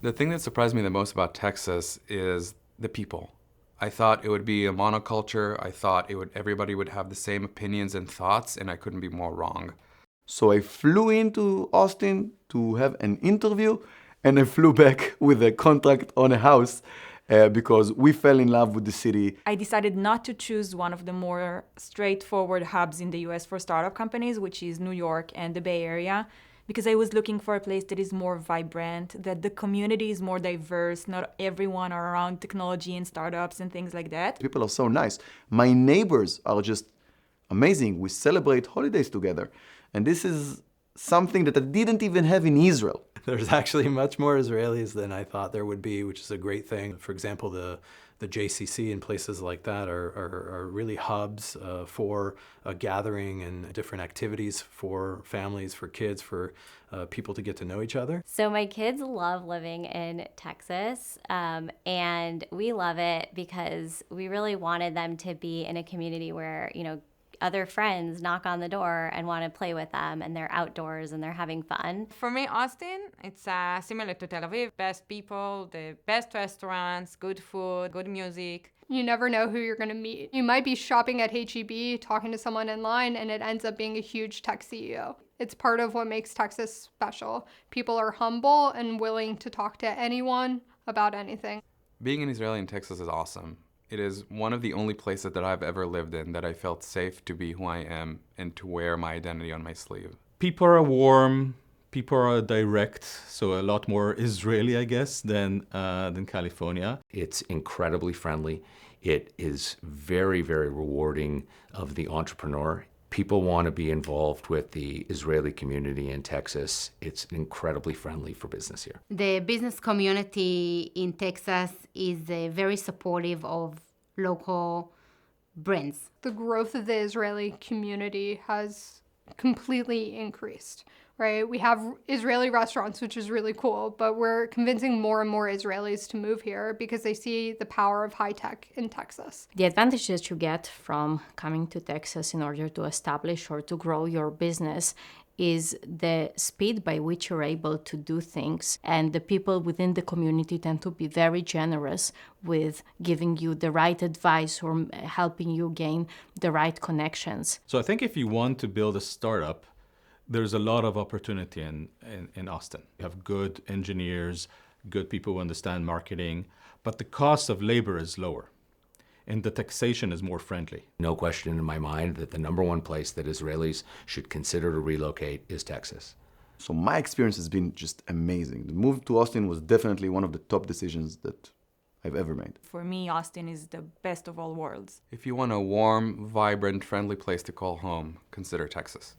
The thing that surprised me the most about Texas is the people. I thought it would be a monoculture. I thought everybody would have the same opinions and thoughts, and I couldn't be more wrong. So I flew into Austin to have an interview, and I flew back with a contract on a house because we fell in love with the city. I decided not to choose one of the more straightforward hubs in the US for startup companies, which is New York and the Bay Area, because I was looking for a place that is more vibrant, that the community is more diverse, not everyone are around technology and startups and things like that. People are so nice. My neighbors are just amazing. We celebrate holidays together. And this is something that I didn't even have in Israel. There's actually much more Israelis than I thought there would be, which is a great thing. For example, the JCC and places like that are really hubs for gathering and different activities for families, for kids, for people to get to know each other. So my kids love living in Texas, and we love it because we really wanted them to be in a community where, other friends knock on the door and want to play with them, and they're outdoors and they're having fun. For me, Austin, it's similar to Tel Aviv. Best people, the best restaurants, good food, good music. You never know who you're going to meet. You might be shopping at H-E-B, talking to someone in line, and it ends up being a huge tech CEO. It's part of what makes Texas special. People are humble and willing to talk to anyone about anything. Being an Israeli in Texas is awesome. It is one of the only places that I've ever lived in that I felt safe to be who I am and to wear my identity on my sleeve. People are warm, people are direct, so a lot more Israeli, I guess, than California. It's incredibly friendly. It is very, very rewarding of the entrepreneur. People want to be involved with the Israeli community in Texas. It's incredibly friendly for business here. The business community in Texas is very supportive of local brands. The growth of the Israeli community has completely increased, right? We have Israeli restaurants, which is really cool, but we're convincing more and more Israelis to move here because they see the power of high tech in Texas. The advantage that you get from coming to Texas in order to establish or to grow your business is the speed by which you're able to do things. And the people within the community tend to be very generous with giving you the right advice or helping you gain the right connections. So I think if you want to build a startup, there's a lot of opportunity in Austin. You have good engineers, good people who understand marketing, but the cost of labor is lower and the taxation is more friendly. No question in my mind that the number one place that Israelis should consider to relocate is Texas. So my experience has been just amazing. The move to Austin was definitely one of the top decisions that I've ever made. For me, Austin is the best of all worlds. If you want a warm, vibrant, friendly place to call home, consider Texas.